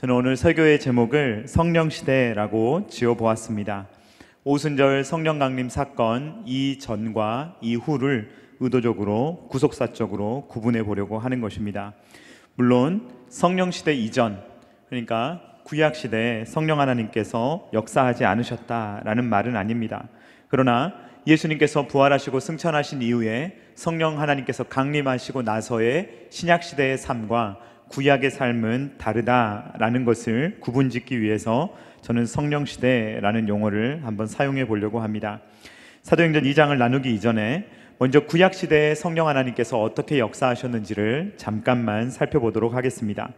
저는 오늘 설교의 제목을 성령시대라고 지어보았습니다. 오순절 성령 강림 사건 이전과 이후를 의도적으로 구속사적으로 구분해 보려고 하는 것입니다. 물론 성령시대 이전, 그러니까 구약시대에 성령 하나님께서 역사하지 않으셨다라는 말은 아닙니다. 그러나 예수님께서 부활하시고 승천하신 이후에 성령 하나님께서 강림하시고 나서의 신약시대의 삶과 구약의 삶은 다르다라는 것을 구분짓기 위해서 저는 성령시대라는 용어를 한번 사용해 보려고 합니다. 사도행전 2장을 나누기 이전에 먼저 구약시대의 성령 하나님께서 어떻게 역사하셨는지를 잠깐만 살펴보도록 하겠습니다.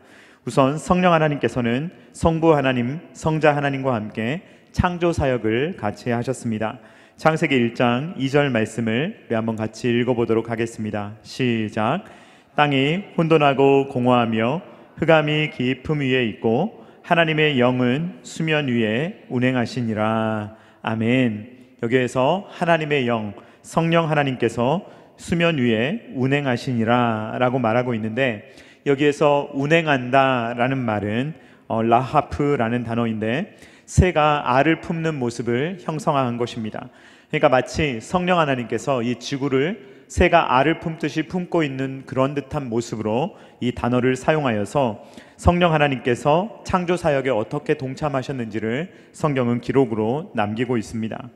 우선 성령 하나님께서는 성부 하나님, 성자 하나님과 함께 창조 사역을 같이 하셨습니다. 창세기 1장 2절 말씀을 우리 한번 같이 읽어보도록 하겠습니다. 시작. 땅이 혼돈하고 공허하며 흑암이 깊음 위에 있고 하나님의 영은 수면 위에 운행하시니라. 아멘. 여기에서 하나님의 영, 성령 하나님께서 수면 위에 운행하시니라 라고 말하고 있는데, 여기에서 운행한다 라는 말은 라하프라는 단어인데 새가 알을 품는 모습을 형성한 것입니다. 그러니까 마치 성령 하나님께서 이 지구를 새가 알을 품듯이 품고 있는 그런 듯한 모습으로 이 단어를 사용하여서 성령 하나님께서 창조 사역에 어떻게 동참하셨는지를 성경은 기록으로 남기고 있습니다.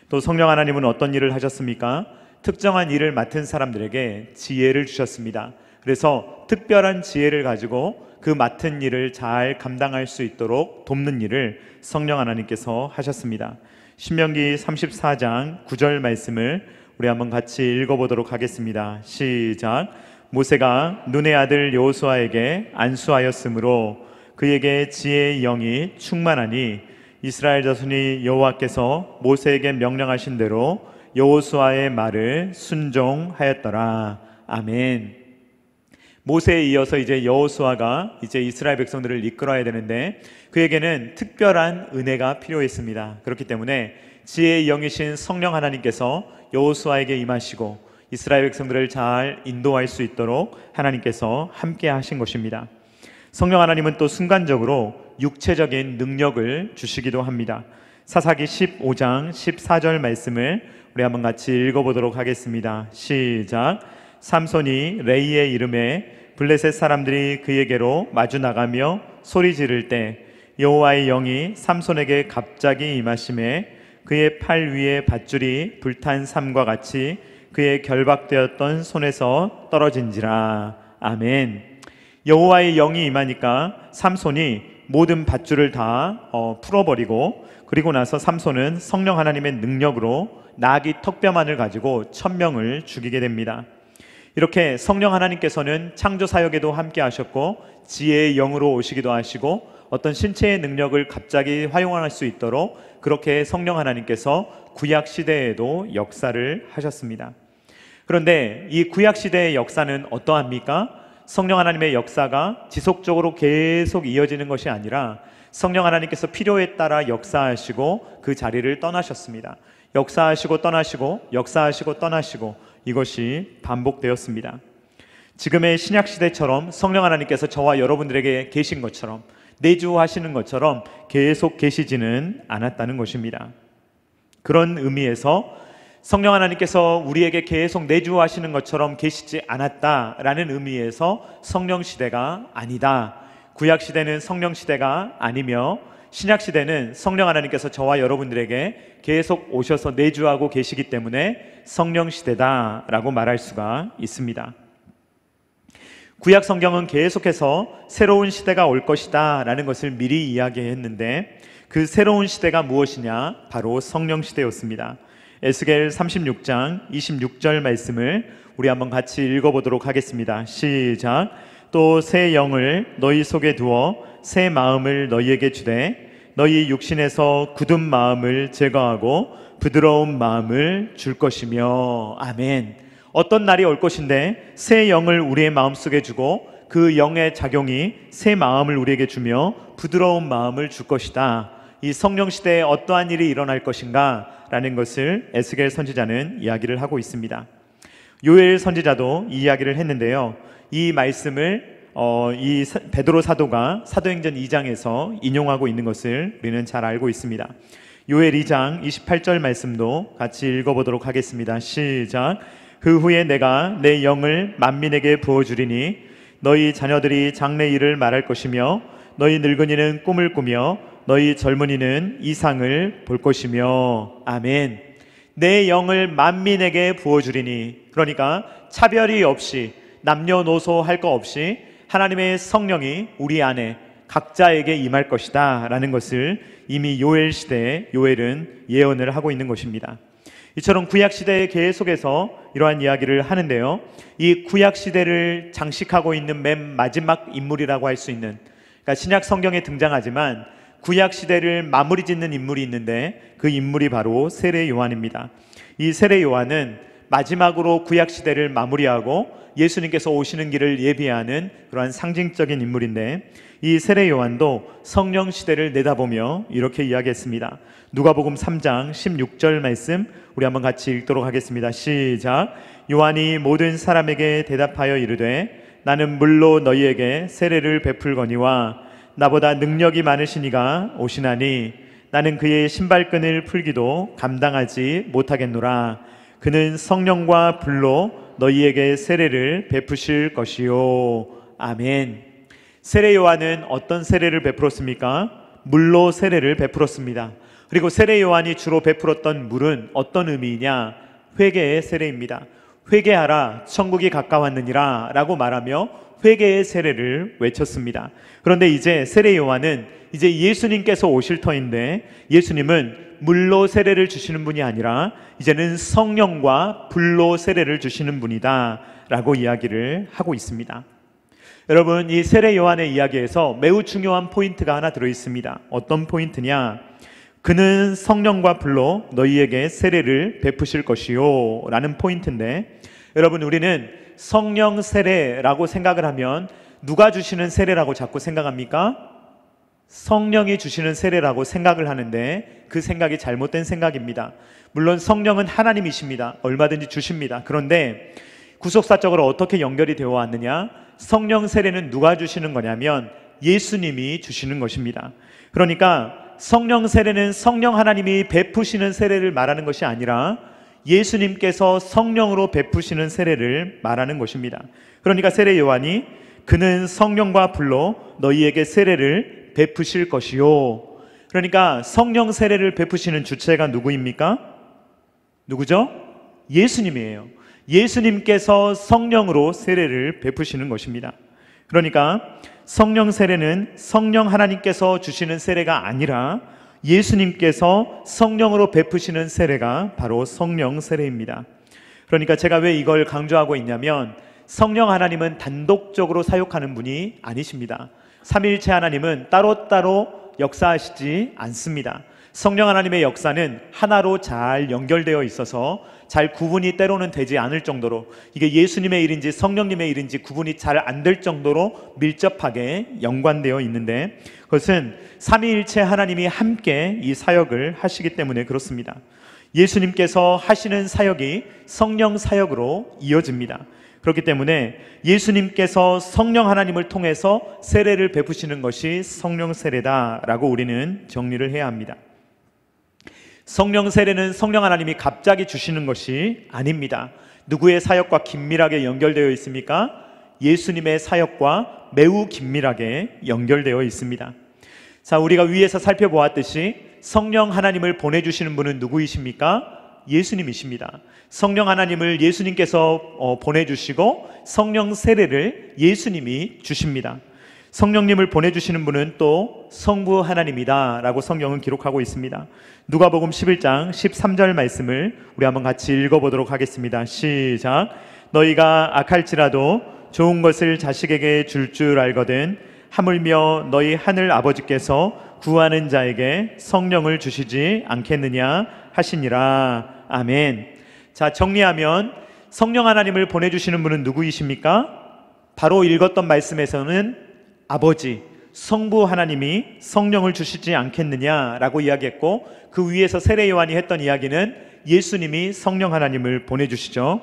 또 성령 하나님은 어떤 일을 하셨습니까? 특정한 일을 맡은 사람들에게 지혜를 주셨습니다. 그래서 특별한 지혜를 가지고 그 맡은 일을 잘 감당할 수 있도록 돕는 일을 성령 하나님께서 하셨습니다. 신명기 34장 9절 말씀을 우리 한번 같이 읽어보도록 하겠습니다. 시작. 모세가 눈의 아들 여호수아에게 안수하였으므로 그에게 지혜의 영이 충만하니 이스라엘 자손이 여호와께서 모세에게 명령하신 대로 여호수아의 말을 순종하였더라. 아멘. 모세에 이어서 이제 여호수아가 이제 이스라엘 백성들을 이끌어야 되는데 그에게는 특별한 은혜가 필요했습니다. 그렇기 때문에 지혜의 영이신 성령 하나님께서 여호수아에게 임하시고 이스라엘 백성들을 잘 인도할 수 있도록 하나님께서 함께 하신 것입니다. 성령 하나님은 또 순간적으로 육체적인 능력을 주시기도 합니다. 사사기 15장 14절 말씀을 우리 한번 같이 읽어보도록 하겠습니다. 시작. 삼손이 레이의 이름에 블레셋 사람들이 그에게로 마주 나가며 소리 지를 때 여호와의 영이 삼손에게 갑자기 임하심에 그의 팔 위에 밧줄이 불탄 삼과 같이 그의 결박되었던 손에서 떨어진지라. 아멘. 여호와의 영이 임하니까 삼손이 모든 밧줄을 다 풀어버리고, 그리고 나서 삼손은 성령 하나님의 능력으로 나귀 턱뼈만을 가지고 1000명을 죽이게 됩니다. 이렇게 성령 하나님께서는 창조 사역에도 함께 하셨고 지혜의 영으로 오시기도 하시고 어떤 신체의 능력을 갑자기 활용할 수 있도록 그렇게 성령 하나님께서 구약 시대에도 역사를 하셨습니다. 그런데 이 구약 시대의 역사는 어떠합니까? 성령 하나님의 역사가 지속적으로 계속 이어지는 것이 아니라 성령 하나님께서 필요에 따라 역사하시고 그 자리를 떠나셨습니다. 역사하시고 떠나시고 역사하시고 떠나시고 이것이 반복되었습니다. 지금의 신약 시대처럼 성령 하나님께서 저와 여러분들에게 계신 것처럼 내주하시는 것처럼 계속 계시지는 않았다는 것입니다. 그런 의미에서 성령 하나님께서 우리에게 계속 내주하시는 것처럼 계시지 않았다라는 의미에서 성령 시대가 아니다. 구약 시대는 성령 시대가 아니며 신약 시대는 성령 하나님께서 저와 여러분들에게 계속 오셔서 내주하고 계시기 때문에 성령 시대다라고 말할 수가 있습니다. 구약 성경은 계속해서 새로운 시대가 올 것이다 라는 것을 미리 이야기했는데 그 새로운 시대가 무엇이냐? 바로 성령 시대였습니다. 에스겔 36장 26절 말씀을 우리 한번 같이 읽어보도록 하겠습니다. 시작. 또 새 영을 너희 속에 두어 새 마음을 너희에게 주되 너희 육신에서 굳은 마음을 제거하고 부드러운 마음을 줄 것이며. 아멘. 어떤 날이 올 것인데 새 영을 우리의 마음속에 주고 그 영의 작용이 새 마음을 우리에게 주며 부드러운 마음을 줄 것이다. 이 성령 시대에 어떠한 일이 일어날 것인가 라는 것을 에스겔 선지자는 이야기를 하고 있습니다. 요엘 선지자도 이 이야기를 했는데요, 이 말씀을 베드로 사도가 사도행전 2장에서 인용하고 있는 것을 우리는 잘 알고 있습니다. 요엘 2장 28절 말씀도 같이 읽어보도록 하겠습니다. 시작. 그 후에 내가 내 영을 만민에게 부어주리니 너희 자녀들이 장래 일을 말할 것이며 너희 늙은이는 꿈을 꾸며 너희 젊은이는 이상을 볼 것이며. 아멘. 내 영을 만민에게 부어주리니, 그러니까 차별이 없이 남녀노소 할 거 없이 하나님의 성령이 우리 안에 각자에게 임할 것이다 라는 것을 이미 요엘 시대에 요엘은 예언을 하고 있는 것입니다. 이처럼 구약시대의 계속해서 이러한 이야기를 하는데요, 이 구약시대를 장식하고 있는 맨 마지막 인물이라고 할 수 있는, 그러니까 신약 성경에 등장하지만 구약시대를 마무리 짓는 인물이 있는데 그 인물이 바로 세례 요한입니다. 이 세례 요한은 마지막으로 구약시대를 마무리하고 예수님께서 오시는 길을 예비하는 그러한 상징적인 인물인데, 이 세례 요한도 성령 시대를 내다보며 이렇게 이야기했습니다. 누가복음 3장 16절 말씀 우리 한번 같이 읽도록 하겠습니다. 시작. 요한이 모든 사람에게 대답하여 이르되 나는 물로 너희에게 세례를 베풀거니와 나보다 능력이 많으신 이가 오시나니 나는 그의 신발끈을 풀기도 감당하지 못하겠노라. 그는 성령과 불로 너희에게 세례를 베푸실 것이요. 아멘. 세례 요한은 어떤 세례를 베풀었습니까? 물로 세례를 베풀었습니다. 그리고 세례 요한이 주로 베풀었던 물은 어떤 의미이냐? 회개의 세례입니다. 회개하라, 천국이 가까웠느니라 라고 말하며 회개의 세례를 외쳤습니다. 그런데 이제 세례 요한은 이제 예수님께서 오실 터인데, 예수님은 물로 세례를 주시는 분이 아니라 이제는 성령과 불로 세례를 주시는 분이다 라고 이야기를 하고 있습니다. 여러분, 이 세례 요한의 이야기에서 매우 중요한 포인트가 하나 들어있습니다. 어떤 포인트냐? 그는 성령과 불로 너희에게 세례를 베푸실 것이요 라는 포인트인데, 여러분, 우리는 성령 세례라고 생각을 하면 누가 주시는 세례라고 자꾸 생각합니까? 성령이 주시는 세례라고 생각을 하는데 그 생각이 잘못된 생각입니다. 물론 성령은 하나님이십니다. 얼마든지 주십니다. 그런데 구속사적으로 어떻게 연결이 되어 왔느냐? 성령 세례는 누가 주시는 거냐면 예수님이 주시는 것입니다. 그러니까 성령 세례는 성령 하나님이 베푸시는 세례를 말하는 것이 아니라 예수님께서 성령으로 베푸시는 세례를 말하는 것입니다. 그러니까 세례 요한이 그는 성령과 불로 너희에게 세례를 베푸실 것이요. 그러니까 성령 세례를 베푸시는 주체가 누구입니까? 누구죠? 예수님이에요. 예수님께서 성령으로 세례를 베푸시는 것입니다. 그러니까 성령 세례는 성령 하나님께서 주시는 세례가 아니라 예수님께서 성령으로 베푸시는 세례가 바로 성령 세례입니다. 그러니까 제가 왜 이걸 강조하고 있냐면, 성령 하나님은 단독적으로 사역하는 분이 아니십니다. 삼위일체 하나님은 따로따로 역사하시지 않습니다. 성령 하나님의 역사는 하나로 잘 연결되어 있어서 잘 구분이 때로는 되지 않을 정도로, 이게 예수님의 일인지 성령님의 일인지 구분이 잘 안 될 정도로 밀접하게 연관되어 있는데, 그것은 삼위일체 하나님이 함께 이 사역을 하시기 때문에 그렇습니다. 예수님께서 하시는 사역이 성령 사역으로 이어집니다. 그렇기 때문에 예수님께서 성령 하나님을 통해서 세례를 베푸시는 것이 성령 세례다라고 우리는 정리를 해야 합니다. 성령 세례는 성령 하나님이 갑자기 주시는 것이 아닙니다. 누구의 사역과 긴밀하게 연결되어 있습니까? 예수님의 사역과 매우 긴밀하게 연결되어 있습니다. 자, 우리가 위에서 살펴보았듯이 성령 하나님을 보내주시는 분은 누구이십니까? 예수님이십니다. 성령 하나님을 예수님께서 보내주시고 성령 세례를 예수님이 주십니다. 성령님을 보내주시는 분은 또 성부 하나님이다 라고 성경은 기록하고 있습니다. 누가복음 11장 13절 말씀을 우리 한번 같이 읽어보도록 하겠습니다. 시작. 너희가 악할지라도 좋은 것을 자식에게 줄 알거든 하물며 너희 하늘 아버지께서 구하는 자에게 성령을 주시지 않겠느냐 하시니라. 아멘. 자, 정리하면 성령 하나님을 보내주시는 분은 누구이십니까? 바로 읽었던 말씀에서는 아버지, 성부 하나님이 성령을 주시지 않겠느냐라고 이야기했고, 그 위에서 세례 요한이 했던 이야기는 예수님이 성령 하나님을 보내주시죠.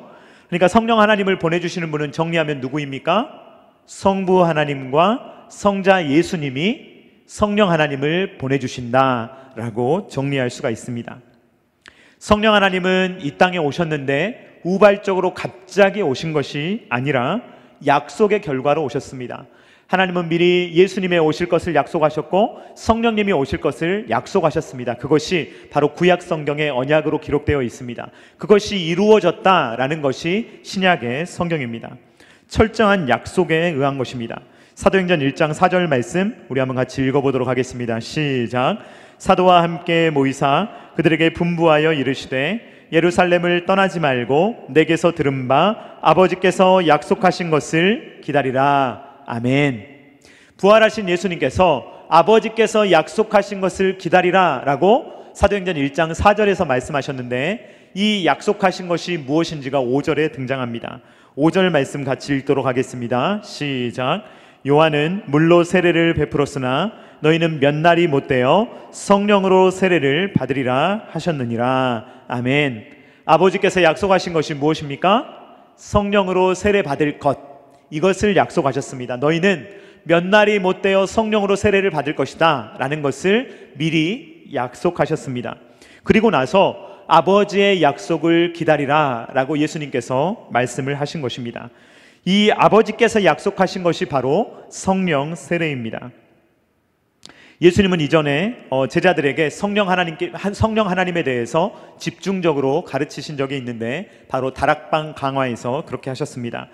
그러니까 성령 하나님을 보내주시는 분은 정리하면 누구입니까? 성부 하나님과 성자 예수님이 성령 하나님을 보내주신다라고 정리할 수가 있습니다. 성령 하나님은 이 땅에 오셨는데 우발적으로 갑자기 오신 것이 아니라 약속의 결과로 오셨습니다. 하나님은 미리 예수님의 오실 것을 약속하셨고 성령님이 오실 것을 약속하셨습니다. 그것이 바로 구약 성경의 언약으로 기록되어 있습니다. 그것이 이루어졌다라는 것이 신약의 성경입니다. 철저한 약속에 의한 것입니다. 사도행전 1장 4절 말씀 우리 한번 같이 읽어보도록 하겠습니다. 시작. 사도와 함께 모이사 그들에게 분부하여 이르시되 예루살렘을 떠나지 말고 내게서 들은 바 아버지께서 약속하신 것을 기다리라. 아멘. 부활하신 예수님께서 아버지께서 약속하신 것을 기다리라 라고 사도행전 1장 4절에서 말씀하셨는데 이 약속하신 것이 무엇인지가 5절에 등장합니다. 5절 말씀 같이 읽도록 하겠습니다. 시작. 요한은 물로 세례를 베풀었으나 너희는 몇 날이 못되어 성령으로 세례를 받으리라 하셨느니라. 아멘. 아버지께서 약속하신 것이 무엇입니까? 성령으로 세례 받을 것, 이것을 약속하셨습니다. 너희는 몇 날이 못되어 성령으로 세례를 받을 것이다 라는 것을 미리 약속하셨습니다. 그리고 나서 아버지의 약속을 기다리라 라고 예수님께서 말씀을 하신 것입니다. 이 아버지께서 약속하신 것이 바로 성령 세례입니다. 예수님은 이전에 제자들에게 성령 하나님에 대해서 집중적으로 가르치신 적이 있는데 바로 다락방 강화에서 그렇게 하셨습니다.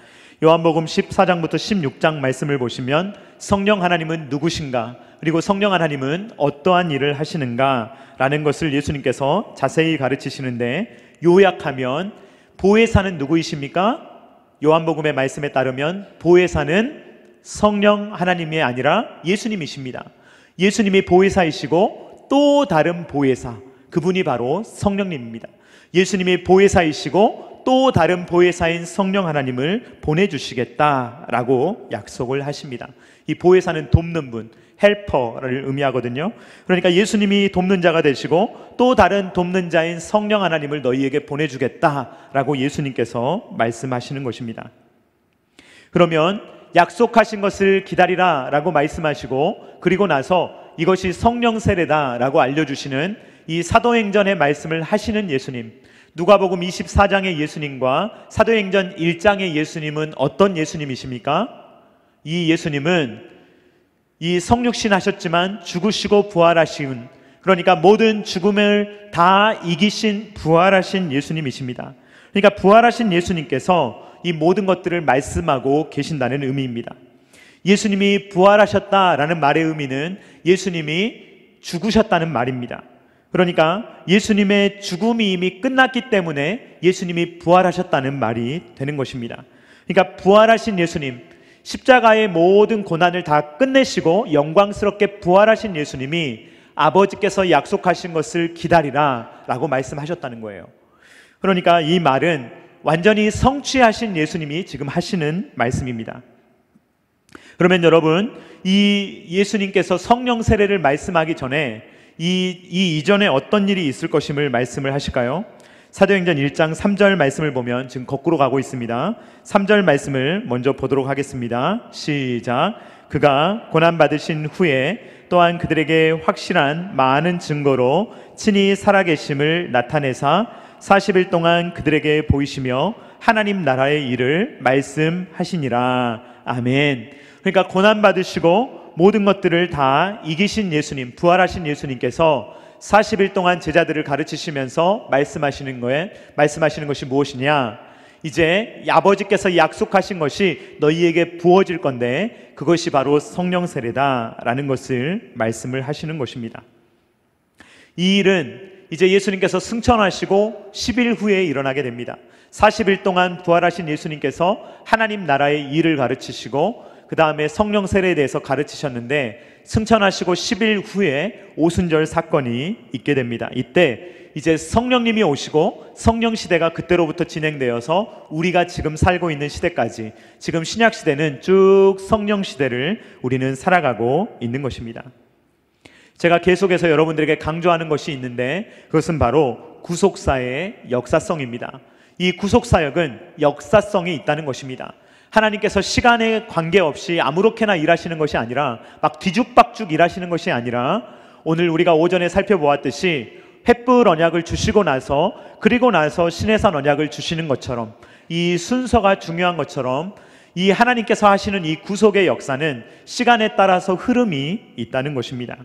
요한복음 14장부터 16장 말씀을 보시면 성령 하나님은 누구신가, 그리고 성령 하나님은 어떠한 일을 하시는가 라는 것을 예수님께서 자세히 가르치시는데, 요약하면 보혜사는 누구이십니까? 요한복음의 말씀에 따르면 보혜사는 성령 하나님이 아니라 예수님이십니다. 예수님이 보혜사이시고 또 다른 보혜사, 그분이 바로 성령님입니다. 예수님이 보혜사이시고 또 다른 보혜사인 성령 하나님을 보내주시겠다라고 약속을 하십니다. 이 보혜사는 돕는 분, 헬퍼를 의미하거든요. 그러니까 예수님이 돕는 자가 되시고 또 다른 돕는 자인 성령 하나님을 너희에게 보내주겠다라고 예수님께서 말씀하시는 것입니다. 그러면 약속하신 것을 기다리라 라고 말씀하시고, 그리고 나서 이것이 성령 세례다 라고 알려주시는 이 사도행전의 말씀을 하시는 예수님, 누가복음 24장의 예수님과 사도행전 1장의 예수님은 어떤 예수님이십니까? 이 예수님은 이 성육신 하셨지만 죽으시고 부활하신, 그러니까 모든 죽음을 다 이기신 부활하신 예수님이십니다. 그러니까 부활하신 예수님께서 이 모든 것들을 말씀하고 계신다는 의미입니다. 예수님이 부활하셨다라는 말의 의미는 예수님이 죽으셨다는 말입니다. 그러니까 예수님의 죽음이 이미 끝났기 때문에 예수님이 부활하셨다는 말이 되는 것입니다. 그러니까 부활하신 예수님, 십자가의 모든 고난을 다 끝내시고 영광스럽게 부활하신 예수님이 아버지께서 약속하신 것을 기다리라 라고 말씀하셨다는 거예요. 그러니까 이 말은 완전히 성취하신 예수님이 지금 하시는 말씀입니다. 그러면 여러분, 이 예수님께서 성령 세례를 말씀하기 전에 이전에 어떤 일이 있을 것임을 말씀을 하실까요? 사도행전 1장 3절 말씀을 보면 지금 거꾸로 가고 있습니다. 3절 말씀을 먼저 보도록 하겠습니다. 시작. 그가 고난받으신 후에 또한 그들에게 확실한 많은 증거로 친히 살아계심을 나타내사 40일 동안 그들에게 보이시며 하나님 나라의 일을 말씀하시니라. 아멘. 그러니까 고난받으시고 모든 것들을 다 이기신 예수님, 부활하신 예수님께서 40일 동안 제자들을 가르치시면서 말씀하시는 것이 무엇이냐? 이제 아버지께서 약속하신 것이 너희에게 부어질 건데 그것이 바로 성령 세례다라는 것을 말씀을 하시는 것입니다. 이 일은 이제 예수님께서 승천하시고 10일 후에 일어나게 됩니다. 40일 동안 부활하신 예수님께서 하나님 나라의 일을 가르치시고 그 다음에 성령 세례에 대해서 가르치셨는데, 승천하시고 10일 후에 오순절 사건이 있게 됩니다. 이때 이제 성령님이 오시고 성령 시대가 그때로부터 진행되어서 우리가 지금 살고 있는 시대까지, 지금 신약 시대는 쭉 성령 시대를 우리는 살아가고 있는 것입니다. 제가 계속해서 여러분들에게 강조하는 것이 있는데 그것은 바로 구속사의 역사성입니다. 이 구속사역은 역사성이 있다는 것입니다. 하나님께서 시간에 관계없이 아무렇게나 일하시는 것이 아니라 막 뒤죽박죽 일하시는 것이 아니라 오늘 우리가 오전에 살펴보았듯이 횃불 언약을 주시고 나서 그리고 나서 시내산 언약을 주시는 것처럼 이 순서가 중요한 것처럼 이 하나님께서 하시는 이 구속의 역사는 시간에 따라서 흐름이 있다는 것입니다.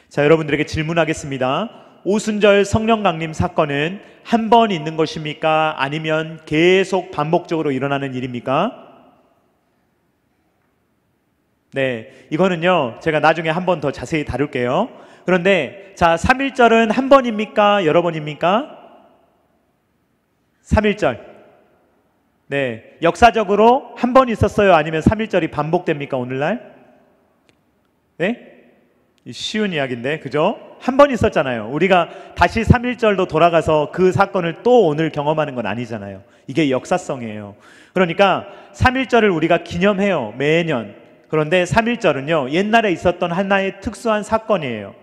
자, 여러분들에게 질문하겠습니다. 오순절 성령 강림 사건은 한 번 있는 것입니까? 아니면 계속 반복적으로 일어나는 일입니까? 네, 이거는요 제가 나중에 한 번 더 자세히 다룰게요. 그런데 자, 3.1절은 한 번입니까? 여러 번입니까? 3.1절. 네, 역사적으로 한 번 있었어요? 아니면 3.1절이 반복됩니까? 오늘날? 네? 쉬운 이야기인데, 그죠? 한 번 있었잖아요. 우리가 다시 3.1절로 돌아가서 그 사건을 또 오늘 경험하는 건 아니잖아요. 이게 역사성이에요. 그러니까 3.1절을 우리가 기념해요, 매년. 그런데 3.1절은요 옛날에 있었던 하나의 특수한 사건이에요.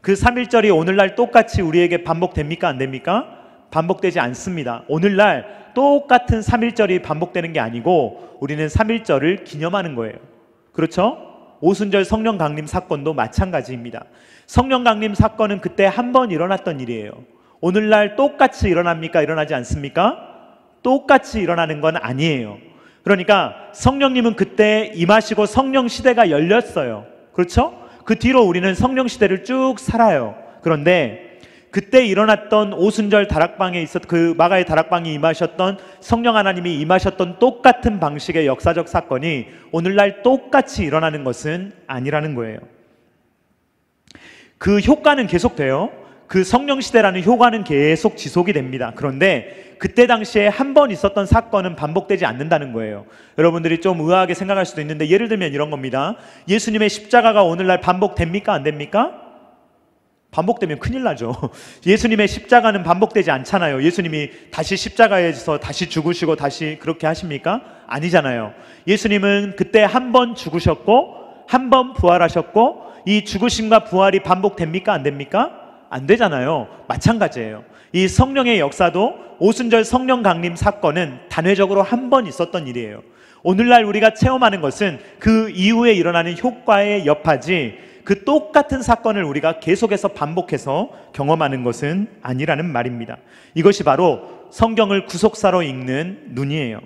그 3.1절이 오늘날 똑같이 우리에게 반복됩니까? 안 됩니까? 반복되지 않습니다. 오늘날 똑같은 3.1절이 반복되는 게 아니고 우리는 3.1절을 기념하는 거예요. 그렇죠? 오순절 성령 강림 사건도 마찬가지입니다. 성령 강림 사건은 그때 한 번 일어났던 일이에요. 오늘날 똑같이 일어납니까? 일어나지 않습니까? 똑같이 일어나는 건 아니에요. 그러니까 성령님은 그때 임하시고 성령 시대가 열렸어요. 그렇죠? 그 뒤로 우리는 성령 시대를 쭉 살아요. 그런데 그때 일어났던 오순절 다락방에 그 마가의 다락방에 임하셨던 성령 하나님이 임하셨던 똑같은 방식의 역사적 사건이 오늘날 똑같이 일어나는 것은 아니라는 거예요. 그 효과는 계속돼요. 그 성령 시대라는 효과는 계속 지속이 됩니다. 그런데 그때 당시에 한 번 있었던 사건은 반복되지 않는다는 거예요. 여러분들이 좀 의아하게 생각할 수도 있는데 예를 들면 이런 겁니다. 예수님의 십자가가 오늘날 반복됩니까? 안 됩니까? 반복되면 큰일 나죠. 예수님의 십자가는 반복되지 않잖아요. 예수님이 다시 십자가에서 다시 죽으시고 다시 그렇게 하십니까? 아니잖아요. 예수님은 그때 한 번 죽으셨고 한 번 부활하셨고 이 죽으심과 부활이 반복됩니까? 안 됩니까? 안 되잖아요. 마찬가지예요. 이 성령의 역사도 오순절 성령 강림 사건은 단회적으로 한 번 있었던 일이에요. 오늘날 우리가 체험하는 것은 그 이후에 일어나는 효과의 여파지 그 똑같은 사건을 우리가 계속해서 반복해서 경험하는 것은 아니라는 말입니다. 이것이 바로 성경을 구속사로 읽는 눈이에요.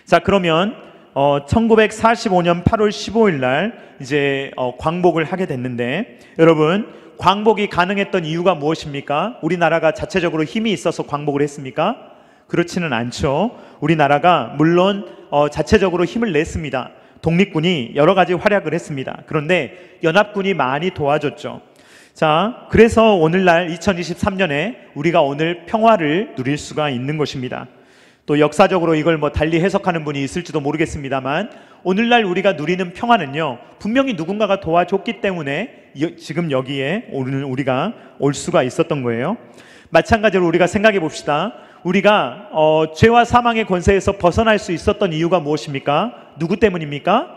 자, 그러면 1945년 8월 15일 날 이제 광복을 하게 됐는데, 여러분 광복이 가능했던 이유가 무엇입니까? 우리나라가 자체적으로 힘이 있어서 광복을 했습니까? 그렇지는 않죠. 우리나라가 물론 자체적으로 힘을 냈습니다. 독립군이 여러 가지 활약을 했습니다. 그런데 연합군이 많이 도와줬죠. 자, 그래서 오늘날 2023년에 우리가 오늘 평화를 누릴 수가 있는 것입니다. 또 역사적으로 이걸 달리 해석하는 분이 있을지도 모르겠습니다만 오늘날 우리가 누리는 평화는요 분명히 누군가가 도와줬기 때문에 지금 여기에 오늘 우리가 올 수가 있었던 거예요. 마찬가지로 우리가 생각해 봅시다. 우리가 죄와 사망의 권세에서 벗어날 수 있었던 이유가 무엇입니까? 누구 때문입니까?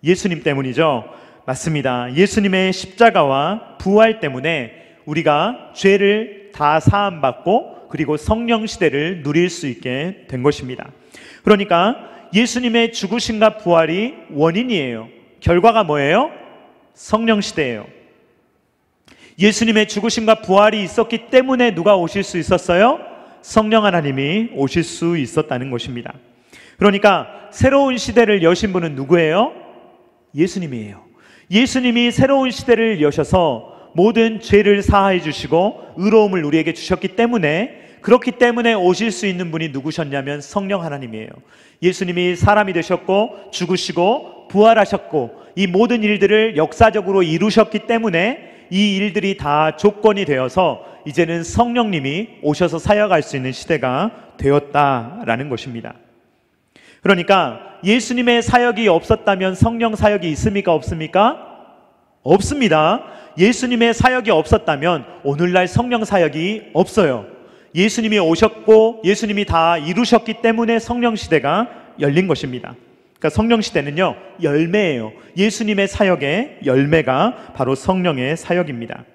예수님 때문이죠. 맞습니다. 예수님의 십자가와 부활 때문에 우리가 죄를 다 사함받고 그리고 성령 시대를 누릴 수 있게 된 것입니다. 그러니까 예수님의 죽으심과 부활이 원인이에요. 결과가 뭐예요? 성령 시대예요. 예수님의 죽으심과 부활이 있었기 때문에 누가 오실 수 있었어요? 성령 하나님이 오실 수 있었다는 것입니다. 그러니까 새로운 시대를 여신 분은 누구예요? 예수님이에요. 예수님이 새로운 시대를 여셔서 모든 죄를 사하해 주시고 의로움을 우리에게 주셨기 때문에, 그렇기 때문에 오실 수 있는 분이 누구셨냐면 성령 하나님이에요. 예수님이 사람이 되셨고 죽으시고 부활하셨고 이 모든 일들을 역사적으로 이루셨기 때문에 이 일들이 다 조건이 되어서 이제는 성령님이 오셔서 사역할 수 있는 시대가 되었다라는 것입니다. 그러니까 예수님의 사역이 없었다면 성령 사역이 있습니까? 없습니까? 없습니다. 예수님의 사역이 없었다면 오늘날 성령 사역이 없어요. 예수님이 오셨고 예수님이 다 이루셨기 때문에 성령 시대가 열린 것입니다. 그러니까 성령 시대는요 열매예요. 예수님의 사역의 열매가 바로 성령의 사역입니다.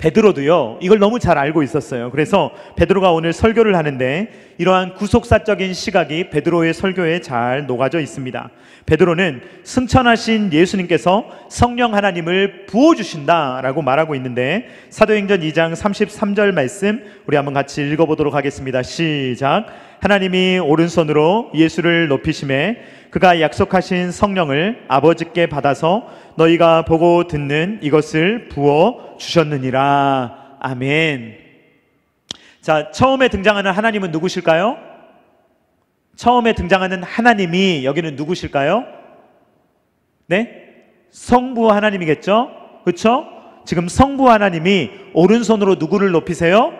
베드로도요, 이걸 너무 잘 알고 있었어요. 그래서 베드로가 오늘 설교를 하는데 이러한 구속사적인 시각이 베드로의 설교에 잘 녹아져 있습니다. 베드로는 승천하신 예수님께서 성령 하나님을 부어주신다라고 말하고 있는데, 사도행전 2장 33절 말씀 우리 한번 같이 읽어보도록 하겠습니다. 시작. 하나님이 오른손으로 예수를 높이심에 그가 약속하신 성령을 아버지께 받아서 너희가 보고 듣는 이것을 부어 주셨느니라. 아멘. 자, 처음에 등장하는 하나님은 누구실까요? 처음에 등장하는 하나님이 여기는 누구실까요? 네? 성부 하나님이겠죠? 그렇죠? 지금 성부 하나님이 오른손으로 누구를 높이세요?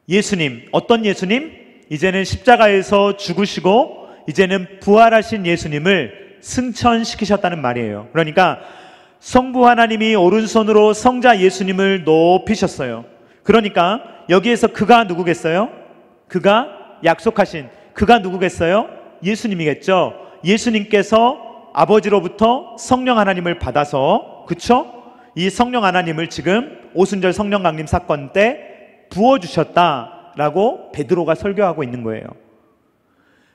예수님. 어떤 예수님? 이제는 십자가에서 죽으시고 이제는 부활하신 예수님을 승천시키셨다는 말이에요. 그러니까 성부 하나님이 오른손으로 성자 예수님을 높이셨어요. 그러니까 여기에서 그가 누구겠어요? 그가 약속하신 그가 누구겠어요? 예수님이겠죠. 예수님께서 아버지로부터 성령 하나님을 받아서, 그쵸? 이 성령 하나님을 지금 오순절 성령 강림 사건 때 부어주셨다라고 베드로가 설교하고 있는 거예요.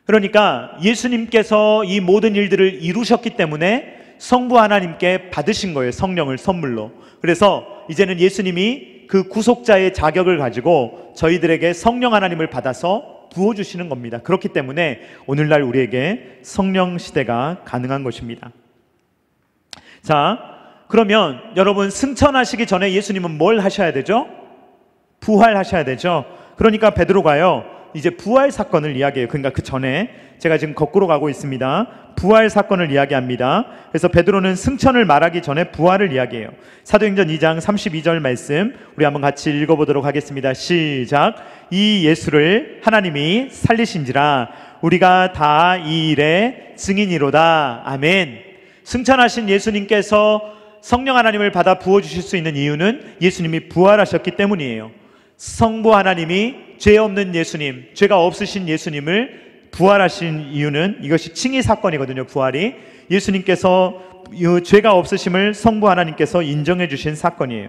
그러니까 예수님께서 이 모든 일들을 이루셨기 때문에 성부 하나님께 받으신 거예요. 성령을 선물로. 그래서 이제는 예수님이 그 구속자의 자격을 가지고 저희들에게 성령 하나님을 받아서 부어주시는 겁니다. 그렇기 때문에 오늘날 우리에게 성령 시대가 가능한 것입니다. 자, 그러면 여러분, 승천하시기 전에 예수님은 뭘 하셔야 되죠? 부활하셔야 되죠. 그러니까 베드로가요, 이제 부활 사건을 이야기해요. 그러니까 그 전에 제가 지금 거꾸로 가고 있습니다. 부활 사건을 이야기합니다. 그래서 베드로는 승천을 말하기 전에 부활을 이야기해요. 사도행전 2장 32절 말씀 우리 한번 같이 읽어보도록 하겠습니다. 시작. 이 예수를 하나님이 살리신지라 우리가 다 이 일의 증인이로다. 아멘. 승천하신 예수님께서 성령 하나님을 받아 부어주실 수 있는 이유는 예수님이 부활하셨기 때문이에요. 성부 하나님이 죄 없는 예수님, 죄가 없으신 예수님을 부활하신 이유는 이것이 칭의 사건이거든요. 부활이 예수님께서 죄가 없으심을 성부 하나님께서 인정해 주신 사건이에요.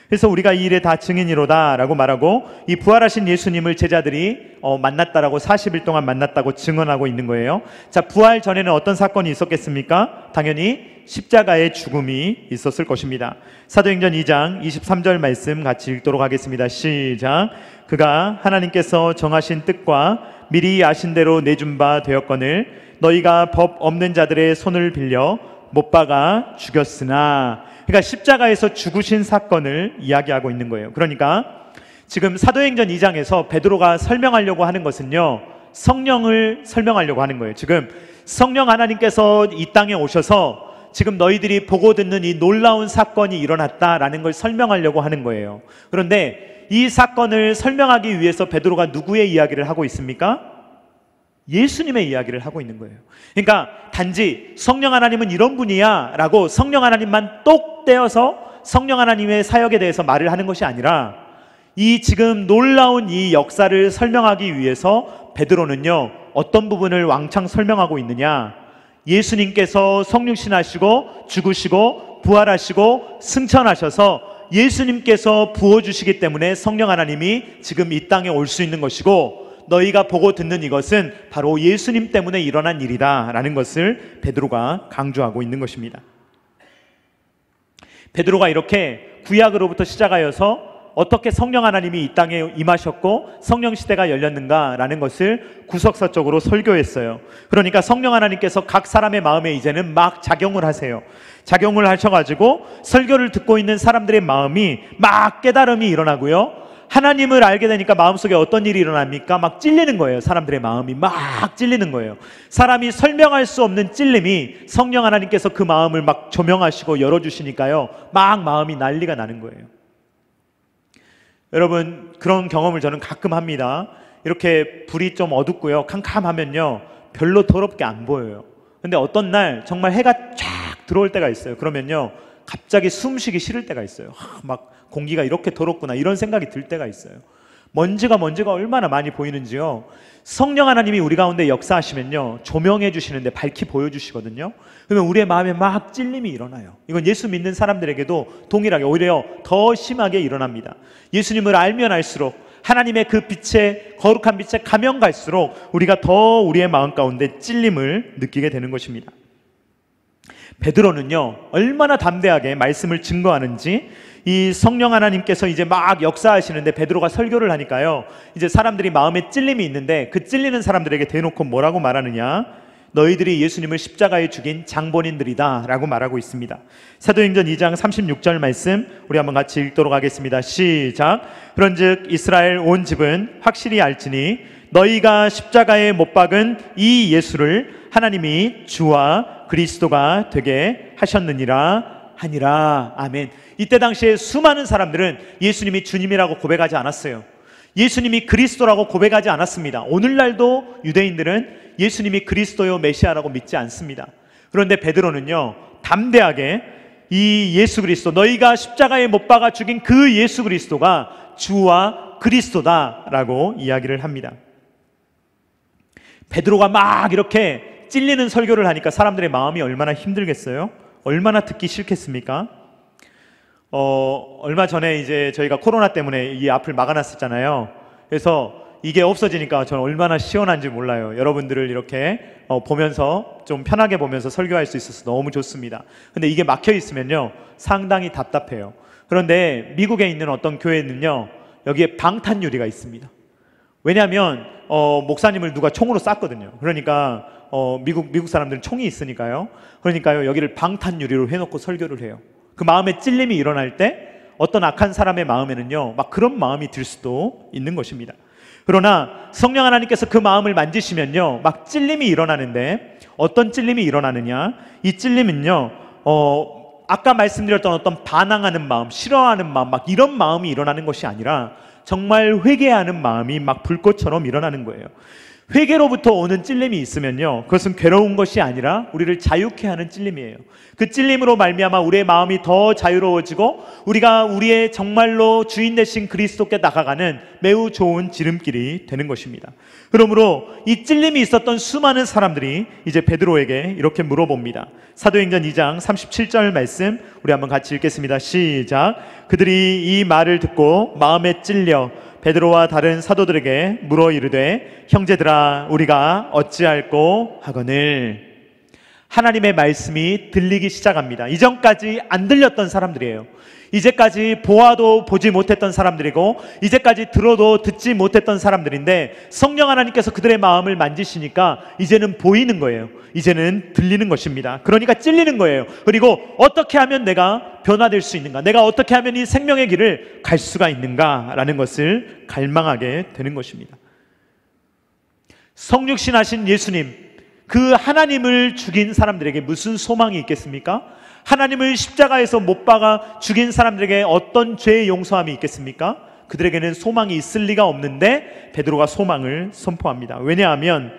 그래서 우리가 이 일에 다 증인이로다 라고 말하고, 이 부활하신 예수님을 제자들이 만났다라고 40일 동안 만났다고 증언하고 있는 거예요. 자, 부활 전에는 어떤 사건이 있었겠습니까? 당연히 십자가의 죽음이 있었을 것입니다. 사도행전 2장 23절 말씀 같이 읽도록 하겠습니다. 시작. 그가 하나님께서 정하신 뜻과 미리 아신 대로 내준 바 되었거늘 너희가 법 없는 자들의 손을 빌려 못 박아 죽였으나. 그러니까 십자가에서 죽으신 사건을 이야기하고 있는 거예요. 그러니까 지금 사도행전 2장에서 베드로가 설명하려고 하는 것은요, 성령을 설명하려고 하는 거예요. 지금 성령 하나님께서 이 땅에 오셔서 지금 너희들이 보고 듣는 이 놀라운 사건이 일어났다라는 걸 설명하려고 하는 거예요. 그런데 이 사건을 설명하기 위해서 베드로가 누구의 이야기를 하고 있습니까? 예수님의 이야기를 하고 있는 거예요. 그러니까 단지 성령 하나님은 이런 분이야 라고 성령 하나님만 똑 떼어서 성령 하나님의 사역에 대해서 말을 하는 것이 아니라, 이 지금 놀라운 이 역사를 설명하기 위해서 베드로는요, 어떤 부분을 왕창 설명하고 있느냐, 예수님께서 성육신하시고 죽으시고 부활하시고 승천하셔서 예수님께서 부어주시기 때문에 성령 하나님이 지금 이 땅에 올 수 있는 것이고, 너희가 보고 듣는 이것은 바로 예수님 때문에 일어난 일이다 라는 것을 베드로가 강조하고 있는 것입니다. 베드로가 이렇게 구약으로부터 시작하여서 어떻게 성령 하나님이 이 땅에 임하셨고 성령 시대가 열렸는가 라는 것을 구석사적으로 설교했어요. 그러니까 성령 하나님께서 각 사람의 마음에 이제는 막 작용을 하세요. 작용을 하셔가지고 설교를 듣고 있는 사람들의 마음이 막 깨달음이 일어나고요, 하나님을 알게 되니까 마음속에 어떤 일이 일어납니까? 막 찔리는 거예요. 사람들의 마음이 막 찔리는 거예요. 사람이 설명할 수 없는 찔림이 성령 하나님께서 그 마음을 막 조명하시고 열어주시니까요, 막 마음이 난리가 나는 거예요. 여러분, 그런 경험을 저는 가끔 합니다. 이렇게 불이 좀 어둡고요, 캄캄하면요 별로 더럽게 안 보여요. 근데 어떤 날 정말 해가 쫙 들어올 때가 있어요. 그러면요 갑자기 숨쉬기 싫을 때가 있어요. 막 공기가 이렇게 더럽구나 이런 생각이 들 때가 있어요. 먼지가 얼마나 많이 보이는지요. 성령 하나님이 우리 가운데 역사하시면요, 조명해 주시는데 밝히 보여주시거든요. 그러면 우리의 마음에 막 찔림이 일어나요. 이건 예수 믿는 사람들에게도 동일하게, 오히려 더 심하게 일어납니다. 예수님을 알면 알수록, 하나님의 그 빛에, 거룩한 빛에 가면 갈수록 우리가 더 우리의 마음 가운데 찔림을 느끼게 되는 것입니다. 베드로는요, 얼마나 담대하게 말씀을 증거하는지, 이 성령 하나님께서 이제 막 역사하시는데 베드로가 설교를 하니까요, 이제 사람들이 마음에 찔림이 있는데 그 찔리는 사람들에게 대놓고 뭐라고 말하느냐, 너희들이 예수님을 십자가에 죽인 장본인들이다 라고 말하고 있습니다. 사도행전 2장 36절 말씀 우리 한번 같이 읽도록 하겠습니다. 시작. 그런즉 이스라엘 온 집은 확실히 알지니 너희가 십자가에 못 박은 이 예수를 하나님이 주와 그리스도가 되게 하셨느니라 하니라. 아멘. 이때 당시에 수많은 사람들은 예수님이 주님이라고 고백하지 않았어요. 예수님이 그리스도라고 고백하지 않았습니다. 오늘날도 유대인들은 예수님이 그리스도요 메시아라고 믿지 않습니다. 그런데 베드로는요, 담대하게 이 예수 그리스도, 너희가 십자가에 못 박아 죽인 그 예수 그리스도가 주와 그리스도다라고 이야기를 합니다. 베드로가 막 이렇게 찔리는 설교를 하니까 사람들의 마음이 얼마나 힘들겠어요? 얼마나 듣기 싫겠습니까? 얼마 전에 이제 저희가 코로나 때문에 이 앞을 막아놨었잖아요. 그래서 이게 없어지니까 저는 얼마나 시원한지 몰라요. 여러분들을 이렇게 보면서 좀 편하게 보면서 설교할 수 있어서 너무 좋습니다. 근데 이게 막혀 있으면요, 상당히 답답해요. 그런데 미국에 있는 어떤 교회는요, 여기에 방탄 유리가 있습니다. 왜냐하면 목사님을 누가 총으로 쐈거든요. 그러니까 미국 사람들은 총이 있으니까요. 그러니까요, 여기를 방탄 유리로 해놓고 설교를 해요. 그 마음에 찔림이 일어날 때 어떤 악한 사람의 마음에는요, 막 그런 마음이 들 수도 있는 것입니다. 그러나 성령 하나님께서 그 마음을 만지시면요, 막 찔림이 일어나는데, 어떤 찔림이 일어나느냐, 이 찔림은요, 아까 말씀드렸던 어떤 반항하는 마음, 싫어하는 마음, 막 이런 마음이 일어나는 것이 아니라 정말 회개하는 마음이 막 불꽃처럼 일어나는 거예요. 회개로부터 오는 찔림이 있으면요, 그것은 괴로운 것이 아니라 우리를 자유케 하는 찔림이에요. 그 찔림으로 말미암아 우리의 마음이 더 자유로워지고 우리가 우리의 정말로 주인 되신 그리스도께 나아가는 매우 좋은 지름길이 되는 것입니다. 그러므로 이 찔림이 있었던 수많은 사람들이 이제 베드로에게 이렇게 물어봅니다. 사도행전 2장 37절 말씀 우리 한번 같이 읽겠습니다. 시작. 그들이 이 말을 듣고 마음에 찔려 베드로와 다른 사도들에게 물어 이르되 형제들아 우리가 어찌할꼬 하거늘. 하나님의 말씀이 들리기 시작합니다. 이전까지 안 들렸던 사람들이에요. 이제까지 보아도 보지 못했던 사람들이고 이제까지 들어도 듣지 못했던 사람들인데 성령 하나님께서 그들의 마음을 만지시니까 이제는 보이는 거예요. 이제는 들리는 것입니다. 그러니까 찔리는 거예요. 그리고 어떻게 하면 내가 변화될 수 있는가, 내가 어떻게 하면 이 생명의 길을 갈 수가 있는가라는 것을 갈망하게 되는 것입니다. 성육신 하신 예수님, 그 하나님을 죽인 사람들에게 무슨 소망이 있겠습니까? 하나님을 십자가에서 못 박아 죽인 사람들에게 어떤 죄의 용서함이 있겠습니까? 그들에게는 소망이 있을 리가 없는데 베드로가 소망을 선포합니다. 왜냐하면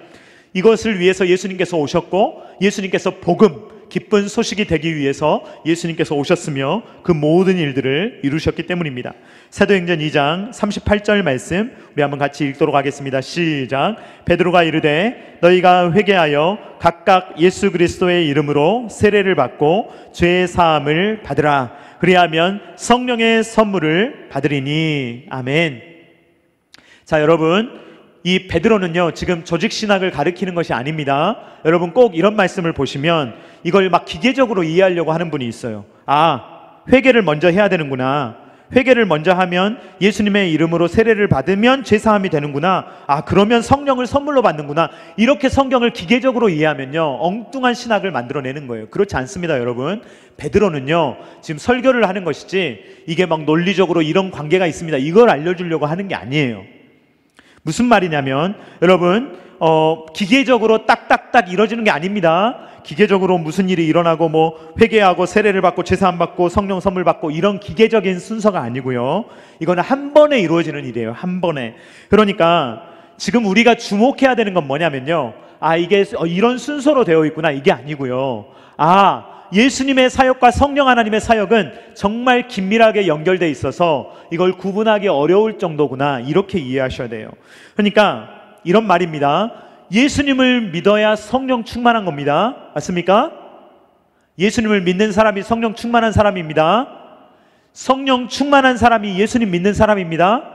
이것을 위해서 예수님께서 오셨고 예수님께서 복음, 기쁜 소식이 되기 위해서 예수님께서 오셨으며 그 모든 일들을 이루셨기 때문입니다. 사도행전 2장 38절 말씀 우리 한번 같이 읽도록 하겠습니다. 시작. 베드로가 이르되 너희가 회개하여 각각 예수 그리스도의 이름으로 세례를 받고 죄의 사함을 받으라. 그리하면 성령의 선물을 받으리니. 아멘. 자, 여러분, 이 베드로는요 지금 조직신학을 가리키는 것이 아닙니다. 여러분 꼭 이런 말씀을 보시면 이걸 막 기계적으로 이해하려고 하는 분이 있어요. 아, 회개를 먼저 해야 되는구나, 회개를 먼저 하면 예수님의 이름으로 세례를 받으면 죄사함이 되는구나, 아 그러면 성령을 선물로 받는구나, 이렇게 성경을 기계적으로 이해하면요 엉뚱한 신학을 만들어내는 거예요. 그렇지 않습니다. 여러분, 베드로는요 지금 설교를 하는 것이지 이게 막 논리적으로 이런 관계가 있습니다 이걸 알려주려고 하는 게 아니에요. 무슨 말이냐면 여러분, 기계적으로 딱딱딱 이루어지는 게 아닙니다. 기계적으로 무슨 일이 일어나고 뭐 회개하고 세례를 받고 제사함 받고 성령 선물 받고 이런 기계적인 순서가 아니고요, 이거는 한 번에 이루어지는 일이에요. 한 번에. 그러니까 지금 우리가 주목해야 되는 건 뭐냐면요, 이게 이런 순서로 되어 있구나, 이게 아니고요. 예수님의 사역과 성령 하나님의 사역은 정말 긴밀하게 연결되어 있어서 이걸 구분하기 어려울 정도구나, 이렇게 이해하셔야 돼요. 그러니까 이런 말입니다. 예수님을 믿어야 성령 충만한 겁니다. 맞습니까? 예수님을 믿는 사람이 성령 충만한 사람입니다. 성령 충만한 사람이 예수님 믿는 사람입니다.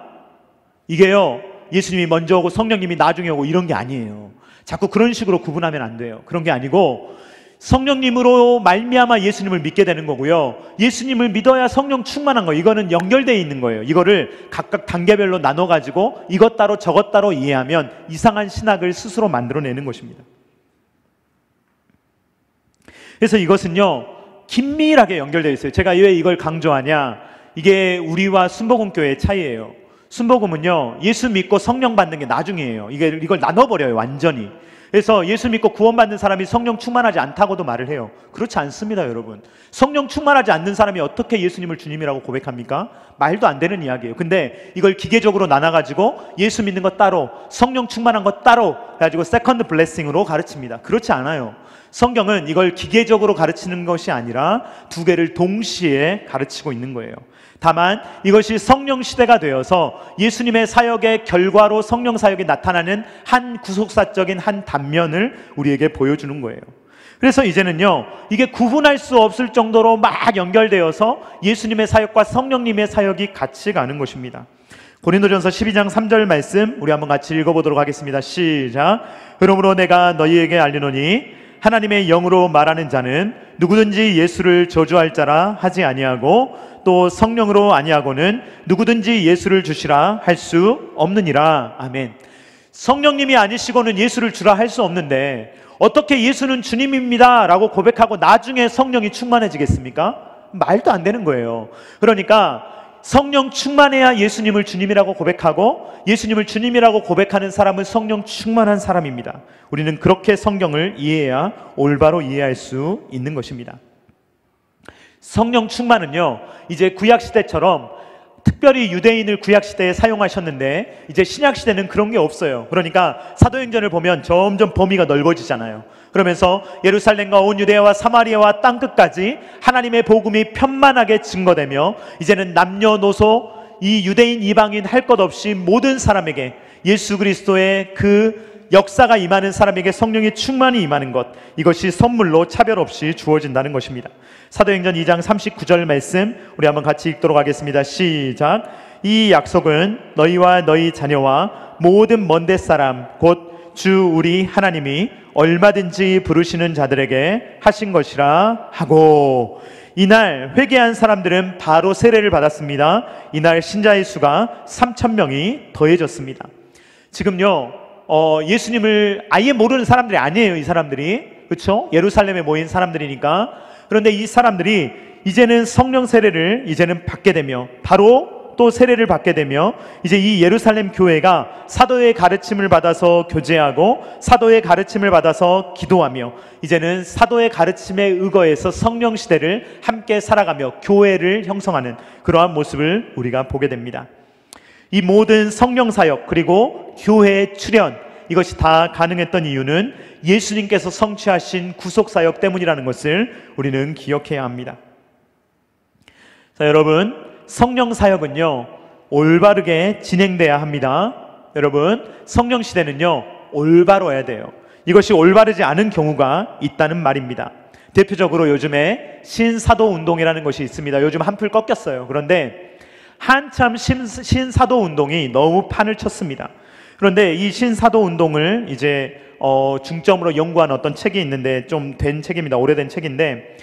이게요, 예수님이 먼저 오고 성령님이 나중에 오고 이런 게 아니에요. 자꾸 그런 식으로 구분하면 안 돼요. 그런 게 아니고 성령님으로 말미암아 예수님을 믿게 되는 거고요, 예수님을 믿어야 성령 충만한 거예요. 이거는 연결되어 있는 거예요. 이거를 각각 단계별로 나눠가지고 이것 따로 저것 따로 이해하면 이상한 신학을 스스로 만들어내는 것입니다. 그래서 이것은요, 긴밀하게 연결되어 있어요. 제가 왜 이걸 강조하냐, 이게 우리와 순복음교회의 차이예요. 순복음은요, 예수 믿고 성령 받는 게 나중이에요. 이걸 나눠버려요, 완전히. 그래서 예수 믿고 구원받는 사람이 성령 충만하지 않다고도 말을 해요. 그렇지 않습니다, 여러분. 성령 충만하지 않는 사람이 어떻게 예수님을 주님이라고 고백합니까? 말도 안 되는 이야기예요. 근데 이걸 기계적으로 나눠가지고 예수 믿는 것 따로, 성령 충만한 것 따로 해가지고 세컨드 블레싱으로 가르칩니다. 그렇지 않아요. 성경은 이걸 기계적으로 가르치는 것이 아니라 두 개를 동시에 가르치고 있는 거예요. 다만 이것이 성령 시대가 되어서 예수님의 사역의 결과로 성령 사역이 나타나는 한 구속사적인 한 단면을 우리에게 보여주는 거예요. 그래서 이제는요, 이게 구분할 수 없을 정도로 막 연결되어서 예수님의 사역과 성령님의 사역이 같이 가는 것입니다. 고린도전서 12장 3절 말씀 우리 한번 같이 읽어보도록 하겠습니다. 시작. 그러므로 내가 너희에게 알리노니 하나님의 영으로 말하는 자는 누구든지 예수를 저주할 자라 하지 아니하고 또 성령으로 아니하고는 누구든지 예수를 주시라 할 수 없느니라. 아멘. 성령님이 아니시고는 예수를 주라 할 수 없는데 어떻게 예수는 주님입니다 라고 고백하고 나중에 성령이 충만해지겠습니까? 말도 안 되는 거예요. 그러니까 성령 충만해야 예수님을 주님이라고 고백하고 예수님을 주님이라고 고백하는 사람은 성령 충만한 사람입니다. 우리는 그렇게 성경을 이해해야 올바로 이해할 수 있는 것입니다. 성령 충만은요, 이제 구약시대처럼 특별히 유대인을 구약시대에 사용하셨는데 이제 신약시대는 그런 게 없어요. 그러니까 사도행전을 보면 점점 범위가 넓어지잖아요. 그러면서 예루살렘과 온 유대야와 사마리아와 땅끝까지 하나님의 복음이 편만하게 증거되며 이제는 남녀노소 이 유대인 이방인 할 것 없이 모든 사람에게 예수 그리스도의 그 역사가 임하는 사람에게 성령이 충만히 임하는 것, 이것이 선물로 차별 없이 주어진다는 것입니다. 사도행전 2장 39절 말씀 우리 한번 같이 읽도록 하겠습니다. 시작. 이 약속은 너희와 너희 자녀와 모든 먼데 사람 곧 주 우리 하나님이 얼마든지 부르시는 자들에게 하신 것이라 하고, 이날 회개한 사람들은 바로 세례를 받았습니다. 이날 신자의 수가 3,000명이 더해졌습니다. 지금요, 예수님을 아예 모르는 사람들이 아니에요. 이 사람들이, 그렇죠? 예루살렘에 모인 사람들이니까. 그런데 이 사람들이 이제는 성령 세례를 이제는 받게 되며 바로 또 세례를 받게 되며 이제 이 예루살렘 교회가 사도의 가르침을 받아서 교제하고 사도의 가르침을 받아서 기도하며 이제는 사도의 가르침에 의거해서 성령 시대를 함께 살아가며 교회를 형성하는 그러한 모습을 우리가 보게 됩니다. 이 모든 성령 사역 그리고 교회 출현, 이것이 다 가능했던 이유는 예수님께서 성취하신 구속 사역 때문이라는 것을 우리는 기억해야 합니다. 자, 여러분, 성령 사역은요 올바르게 진행돼야 합니다. 여러분, 성령 시대는요 올바로야 돼요. 이것이 올바르지 않은 경우가 있다는 말입니다. 대표적으로 요즘에 신사도 운동이라는 것이 있습니다. 요즘 한풀 꺾였어요. 그런데 한참 신사도 운동이 너무 판을 쳤습니다. 그런데 이 신사도 운동을 이제 중점으로 연구한 어떤 책이 있는데 좀 된 책입니다. 오래된 책인데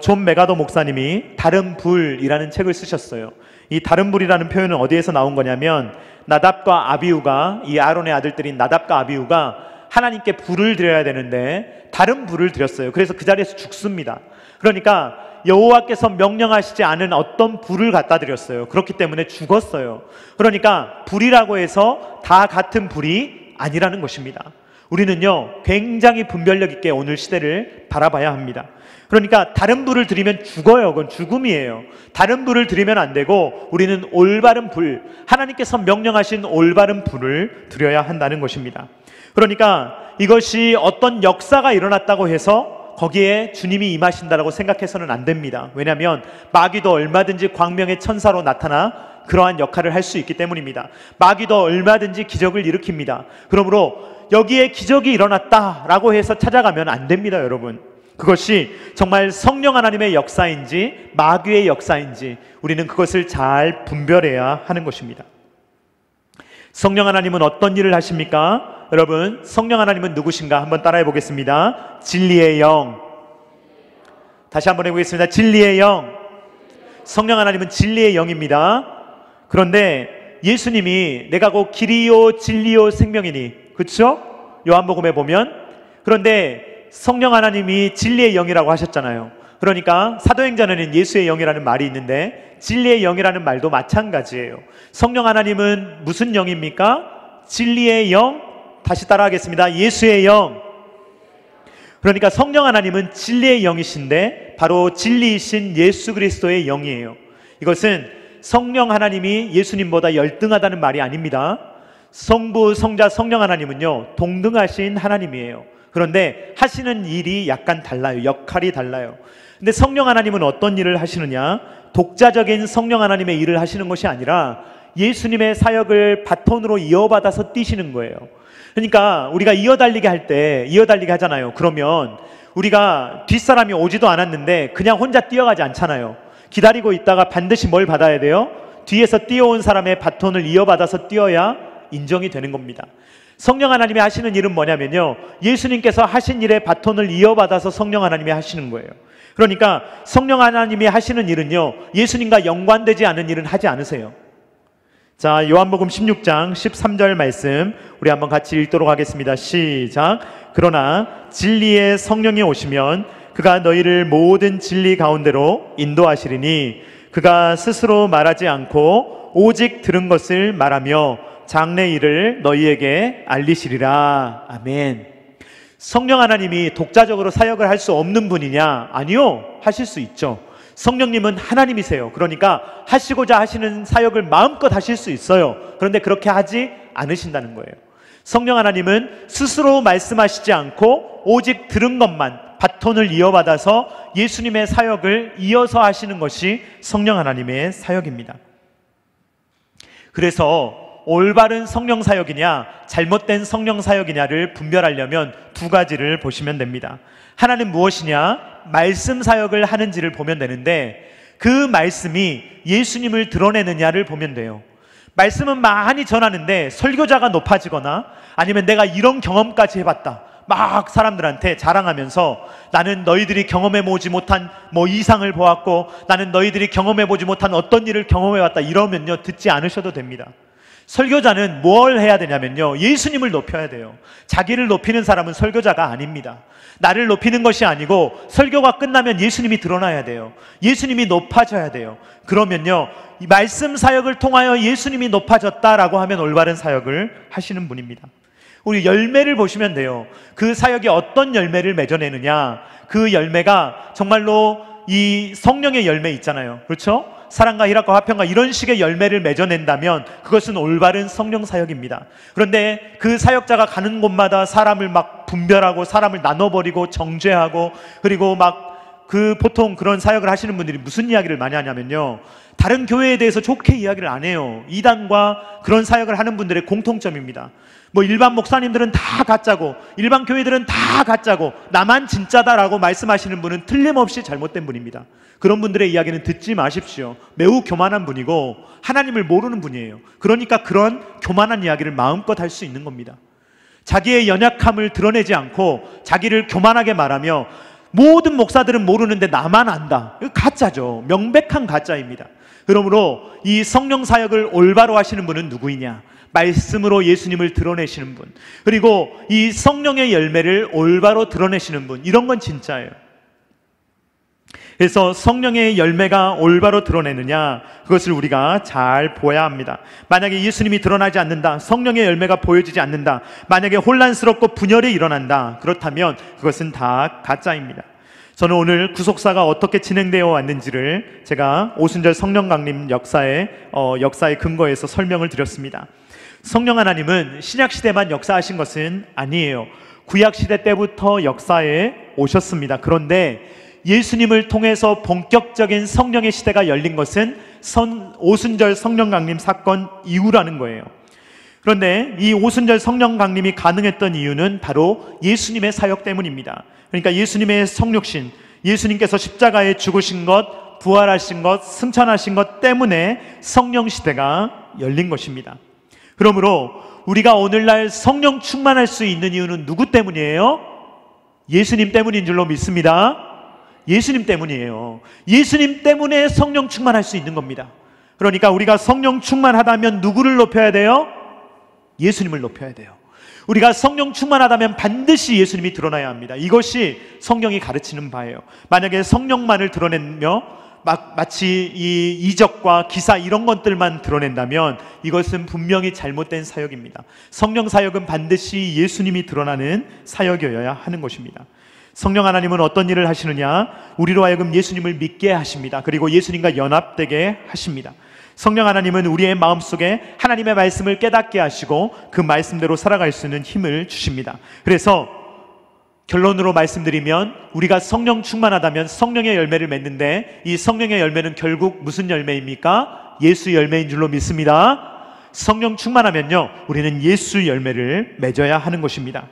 존 메가더 목사님이 다른 불이라는 책을 쓰셨어요. 이 다른 불이라는 표현은 어디에서 나온 거냐면 나답과 아비후가, 이 아론의 아들들인 나답과 아비후가 하나님께 불을 드려야 되는데 다른 불을 드렸어요. 그래서 그 자리에서 죽습니다. 그러니까 여호와께서 명령하시지 않은 어떤 불을 갖다 드렸어요. 그렇기 때문에 죽었어요. 그러니까 불이라고 해서 다 같은 불이 아니라는 것입니다. 우리는요 굉장히 분별력 있게 오늘 시대를 바라봐야 합니다. 그러니까 다른 불을 드리면 죽어요. 그건 죽음이에요. 다른 불을 드리면 안 되고 우리는 올바른 불, 하나님께서 명령하신 올바른 불을 드려야 한다는 것입니다. 그러니까 이것이 어떤 역사가 일어났다고 해서 거기에 주님이 임하신다라고 생각해서는 안 됩니다. 왜냐하면 마귀도 얼마든지 광명의 천사로 나타나 그러한 역할을 할 수 있기 때문입니다. 마귀도 얼마든지 기적을 일으킵니다. 그러므로 여기에 기적이 일어났다라고 해서 찾아가면 안 됩니다, 여러분. 그것이 정말 성령 하나님의 역사인지 마귀의 역사인지 우리는 그것을 잘 분별해야 하는 것입니다. 성령 하나님은 어떤 일을 하십니까? 여러분, 성령 하나님은 누구신가? 한번 따라해 보겠습니다. 진리의 영. 다시 한번 해보겠습니다. 진리의 영. 성령 하나님은 진리의 영입니다. 그런데 예수님이 내가 곧 길이요 진리요 생명이니, 그렇죠? 요한복음에 보면. 그런데 성령 하나님이 진리의 영이라고 하셨잖아요. 그러니까 사도행전에는 예수의 영이라는 말이 있는데 진리의 영이라는 말도 마찬가지예요. 성령 하나님은 무슨 영입니까? 진리의 영. 다시 따라하겠습니다. 예수의 영. 그러니까 성령 하나님은 진리의 영이신데 바로 진리이신 예수 그리스도의 영이에요. 이것은 성령 하나님이 예수님보다 열등하다는 말이 아닙니다. 성부, 성자, 성령 하나님은요 동등하신 하나님이에요. 그런데 하시는 일이 약간 달라요. 역할이 달라요. 근데 성령 하나님은 어떤 일을 하시느냐? 독자적인 성령 하나님의 일을 하시는 것이 아니라 예수님의 사역을 바톤으로 이어받아서 뛰시는 거예요. 그러니까 우리가 이어달리기 할 때 이어달리기 하잖아요. 그러면 우리가 뒷사람이 오지도 않았는데 그냥 혼자 뛰어가지 않잖아요. 기다리고 있다가 반드시 뭘 받아야 돼요? 뒤에서 뛰어온 사람의 바톤을 이어받아서 뛰어야 인정이 되는 겁니다. 성령 하나님이 하시는 일은 뭐냐면요, 예수님께서 하신 일의 바톤을 이어받아서 성령 하나님이 하시는 거예요. 그러니까 성령 하나님이 하시는 일은요 예수님과 연관되지 않은 일은 하지 않으세요. 자, 요한복음 16장 13절 말씀 우리 한번 같이 읽도록 하겠습니다. 시작. 그러나 진리의 성령이 오시면 그가 너희를 모든 진리 가운데로 인도하시리니 그가 스스로 말하지 않고 오직 들은 것을 말하며 장래 일을 너희에게 알리시리라. 아멘. 성령 하나님이 독자적으로 사역을 할 수 없는 분이냐? 아니요, 하실 수 있죠. 성령님은 하나님이세요. 그러니까 하시고자 하시는 사역을 마음껏 하실 수 있어요. 그런데 그렇게 하지 않으신다는 거예요. 성령 하나님은 스스로 말씀하시지 않고 오직 들은 것만 바톤을 이어받아서 예수님의 사역을 이어서 하시는 것이 성령 하나님의 사역입니다. 그래서 올바른 성령 사역이냐 잘못된 성령 사역이냐를 분별하려면 두 가지를 보시면 됩니다. 하나는 무엇이냐? 말씀 사역을 하는지를 보면 되는데 그 말씀이 예수님을 드러내느냐를 보면 돼요. 말씀은 많이 전하는데 설교자가 높아지거나 아니면 내가 이런 경험까지 해봤다 막 사람들한테 자랑하면서 나는 너희들이 경험해보지 못한 뭐 이상을 보았고 나는 너희들이 경험해보지 못한 어떤 일을 경험해왔다 이러면요 듣지 않으셔도 됩니다. 설교자는 뭘 해야 되냐면요 예수님을 높여야 돼요. 자기를 높이는 사람은 설교자가 아닙니다. 나를 높이는 것이 아니고 설교가 끝나면 예수님이 드러나야 돼요. 예수님이 높아져야 돼요. 그러면요 이 말씀 사역을 통하여 예수님이 높아졌다라고 하면 올바른 사역을 하시는 분입니다. 우리 열매를 보시면 돼요. 그 사역이 어떤 열매를 맺어내느냐, 그 열매가 정말로 이 성령의 열매 있잖아요. 그렇죠? 사랑과 희락과 화평과 이런 식의 열매를 맺어낸다면 그것은 올바른 성령 사역입니다. 그런데 그 사역자가 가는 곳마다 사람을 막 분별하고 사람을 나눠버리고 정죄하고 그리고 막 그 보통 그런 사역을 하시는 분들이 무슨 이야기를 많이 하냐면요 다른 교회에 대해서 좋게 이야기를 안 해요. 이단과 그런 사역을 하는 분들의 공통점입니다. 뭐 일반 목사님들은 다 가짜고 일반 교회들은 다 가짜고 나만 진짜다라고 말씀하시는 분은 틀림없이 잘못된 분입니다. 그런 분들의 이야기는 듣지 마십시오. 매우 교만한 분이고 하나님을 모르는 분이에요. 그러니까 그런 교만한 이야기를 마음껏 할 수 있는 겁니다. 자기의 연약함을 드러내지 않고 자기를 교만하게 말하며 모든 목사들은 모르는데 나만 안다. 이거 가짜죠. 명백한 가짜입니다. 그러므로 이 성령 사역을 올바로 하시는 분은 누구이냐? 말씀으로 예수님을 드러내시는 분, 그리고 이 성령의 열매를 올바로 드러내시는 분, 이런 건 진짜예요. 그래서 성령의 열매가 올바로 드러내느냐, 그것을 우리가 잘 보아야 합니다. 만약에 예수님이 드러나지 않는다, 성령의 열매가 보여지지 않는다, 만약에 혼란스럽고 분열이 일어난다, 그렇다면 그것은 다 가짜입니다. 저는 오늘 구속사가 어떻게 진행되어 왔는지를 제가 오순절 성령 강림 역사의 근거에서 설명을 드렸습니다. 성령 하나님은 신약시대만 역사하신 것은 아니에요. 구약시대 때부터 역사에 오셨습니다. 그런데 예수님을 통해서 본격적인 성령의 시대가 열린 것은 오순절 성령 강림 사건 이후라는 거예요. 그런데 이 오순절 성령 강림이 가능했던 이유는 바로 예수님의 사역 때문입니다. 그러니까 예수님의 성육신, 예수님께서 십자가에 죽으신 것, 부활하신 것, 승천하신 것 때문에 성령 시대가 열린 것입니다. 그러므로 우리가 오늘날 성령 충만할 수 있는 이유는 누구 때문이에요? 예수님 때문인 줄로 믿습니다. 예수님 때문이에요. 예수님 때문에 성령 충만할 수 있는 겁니다. 그러니까 우리가 성령 충만하다면 누구를 높여야 돼요? 예수님을 높여야 돼요. 우리가 성령 충만하다면 반드시 예수님이 드러나야 합니다. 이것이 성경이 가르치는 바예요. 만약에 성령만을 드러내며 마치 이 이적과 기사 이런 것들만 드러낸다면 이것은 분명히 잘못된 사역입니다. 성령 사역은 반드시 예수님이 드러나는 사역이어야 하는 것입니다. 성령 하나님은 어떤 일을 하시느냐? 우리로 하여금 예수님을 믿게 하십니다. 그리고 예수님과 연합되게 하십니다. 성령 하나님은 우리의 마음속에 하나님의 말씀을 깨닫게 하시고 그 말씀대로 살아갈 수 있는 힘을 주십니다. 그래서 결론으로 말씀드리면 우리가 성령 충만하다면 성령의 열매를 맺는데 이 성령의 열매는 결국 무슨 열매입니까? 예수 열매인 줄로 믿습니다. 성령 충만하면요 우리는 예수 열매를 맺어야 하는 것입니다.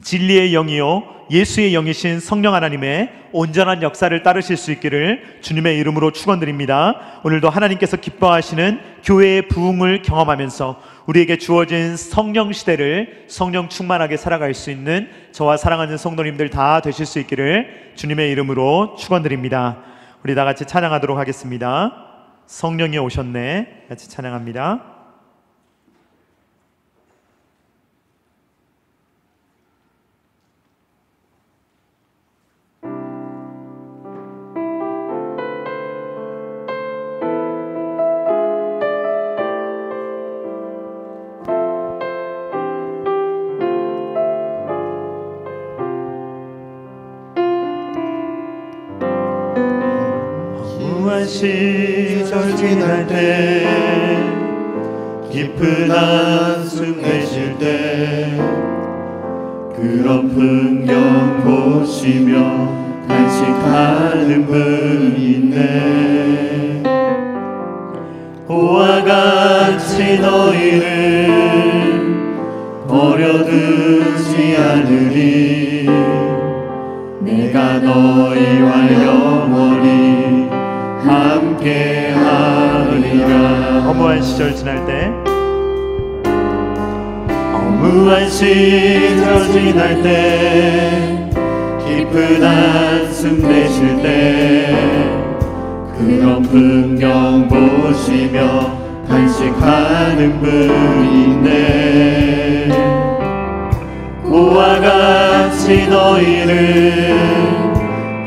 진리의 영이요 예수의 영이신 성령 하나님의 온전한 역사를 따르실 수 있기를 주님의 이름으로 축원드립니다. 오늘도 하나님께서 기뻐하시는 교회의 부흥을 경험하면서 우리에게 주어진 성령 시대를 성령 충만하게 살아갈 수 있는 저와 사랑하는 성도님들 다 되실 수 있기를 주님의 이름으로 축원드립니다. 우리 다 같이 찬양하도록 하겠습니다. 성령이 오셨네. 같이 찬양합니다. 시절 지날 때 깊은 한숨 내쉴 때 그런 풍경 보시며 간식하는 분 있네. 보와 같이 너희를 버려두지 않으리. 내가 너희와 영원히 함께하리라. 허무한 시절 지날 때 허무한 시절 지날 때 깊은 한숨 내쉴 때 그런 풍경 보시며 간식하는 분이네. 고와 같이 너희를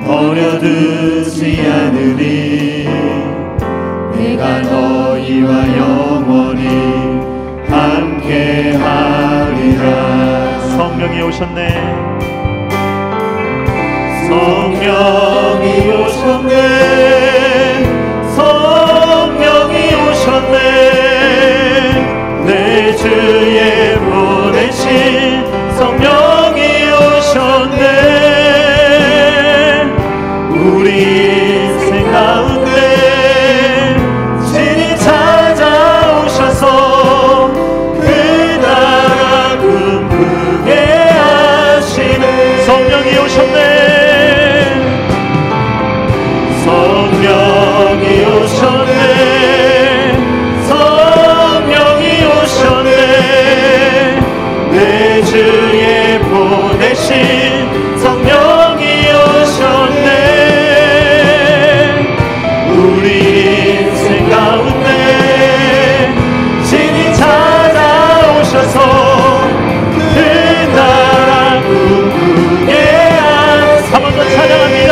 버려두지 않으리. 내가 너희와 영원히 함께하리라. 성령이 오셨네. 성령이 오셨네. 성령이 오셨네. 내 주에 보내신 성령이 오셨네. 우리 인생 가운데 진히 찾아오셔서 그 나라 꿈꾸게 하시네. 성령이 오셨네. 성령이 오셨네. 성령이 오셨네. 내 주에 보내신 성령이 오셨네. 우리 인생 가운데 진히 찾아오셔서 그 나라 꿈꾸게 하시네. 한 번 더 찬양합니다.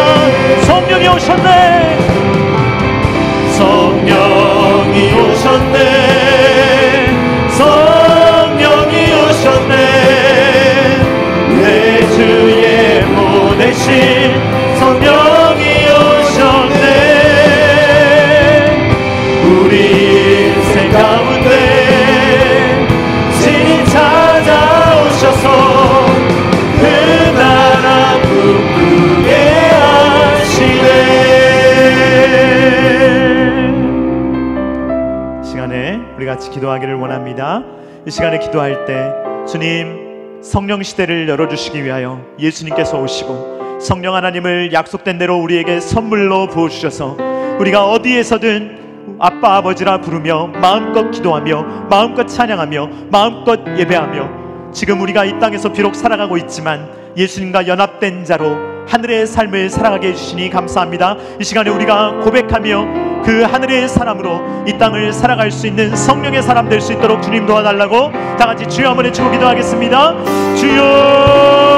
성령이 오셨네. 성령이 오셨네. 성령이 오셨네. 내 주에 보내신 보내신 성령이 오셨네. 우리 인생 가운데 친히 찾아오셔서 그 나라 꿈꾸게 하시네. 시간에 우리 같이 기도하기를 원합니다. 이 시간에 기도할 때 주님 성령 시대를 열어주시기 위하여 예수님께서 오시고 성령 하나님을 약속된 대로 우리에게 선물로 부어주셔서 우리가 어디에서든 아빠 아버지라 부르며 마음껏 기도하며 마음껏 찬양하며 마음껏 예배하며 지금 우리가 이 땅에서 비록 살아가고 있지만 예수님과 연합된 자로 하늘의 삶을 살아가게 해주시니 감사합니다. 이 시간에 우리가 고백하며 그 하늘의 사람으로 이 땅을 살아갈 수 있는 성령의 사람 될 수 있도록 주님 도와달라고 다 같이 주여 한번 외치고 기도하겠습니다. 주여.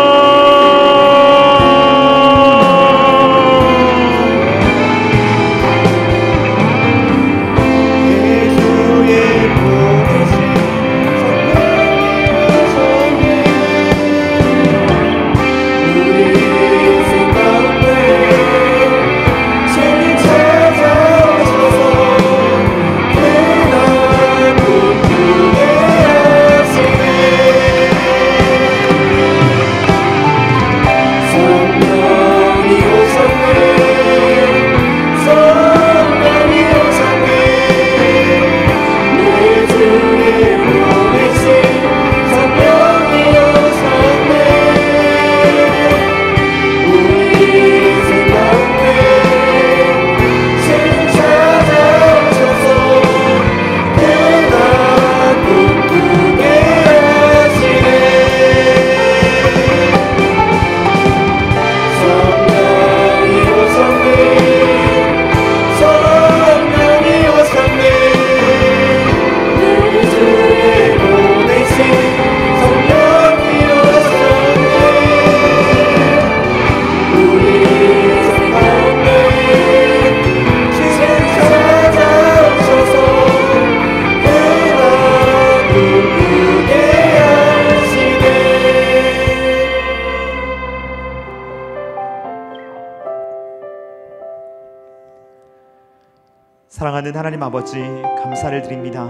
사랑하는 하나님 아버지, 감사를 드립니다.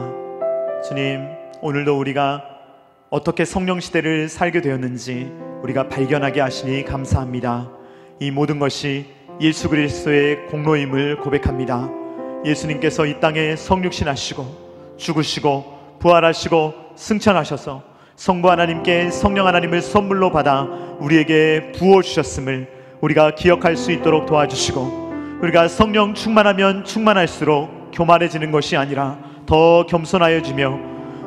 주님, 오늘도 우리가 어떻게 성령 시대를 살게 되었는지 우리가 발견하게 하시니 감사합니다. 이 모든 것이 예수 그리스도의 공로임을 고백합니다. 예수님께서 이 땅에 성육신 하시고 죽으시고 부활하시고 승천하셔서 성부 하나님께 성령 하나님을 선물로 받아 우리에게 부어주셨음을 우리가 기억할 수 있도록 도와주시고, 우리가 성령 충만하면 충만할수록 교만해지는 것이 아니라 더 겸손하여지며,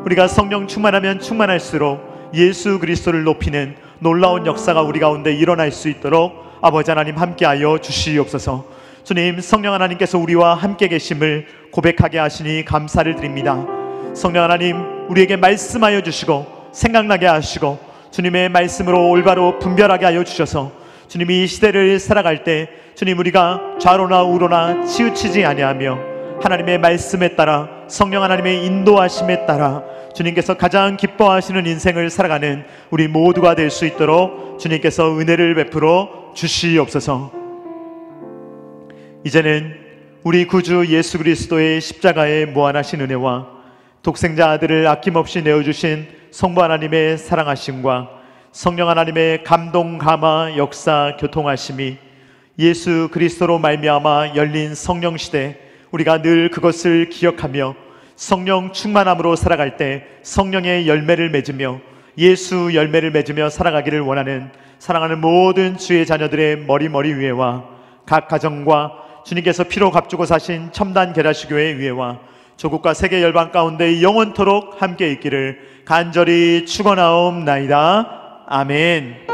우리가 성령 충만하면 충만할수록 예수 그리스도를 높이는 놀라운 역사가 우리 가운데 일어날 수 있도록 아버지 하나님 함께하여 주시옵소서. 주님, 성령 하나님께서 우리와 함께 계심을 고백하게 하시니 감사를 드립니다. 성령 하나님, 우리에게 말씀하여 주시고 생각나게 하시고 주님의 말씀으로 올바로 분별하게 하여 주셔서 주님이 이 시대를 살아갈 때 주님, 우리가 좌로나 우로나 치우치지 아니하며 하나님의 말씀에 따라 성령 하나님의 인도하심에 따라 주님께서 가장 기뻐하시는 인생을 살아가는 우리 모두가 될 수 있도록 주님께서 은혜를 베풀어 주시옵소서. 이제는 우리 구주 예수 그리스도의 십자가의 무한하신 은혜와 독생자 아들을 아낌없이 내어주신 성부 하나님의 사랑하심과 성령 하나님의 감동, 감화, 역사, 교통하심이 예수 그리스도로 말미암아 열린 성령 시대, 우리가 늘 그것을 기억하며 성령 충만함으로 살아갈 때 성령의 열매를 맺으며 예수 열매를 맺으며 살아가기를 원하는 사랑하는 모든 주의 자녀들의 머리 위에와 각 가정과 주님께서 피로 값주고 사신 첨단 계라시교회 위에와 조국과 세계 열방 가운데 영원토록 함께 있기를 간절히 축원하옵나이다. 아멘.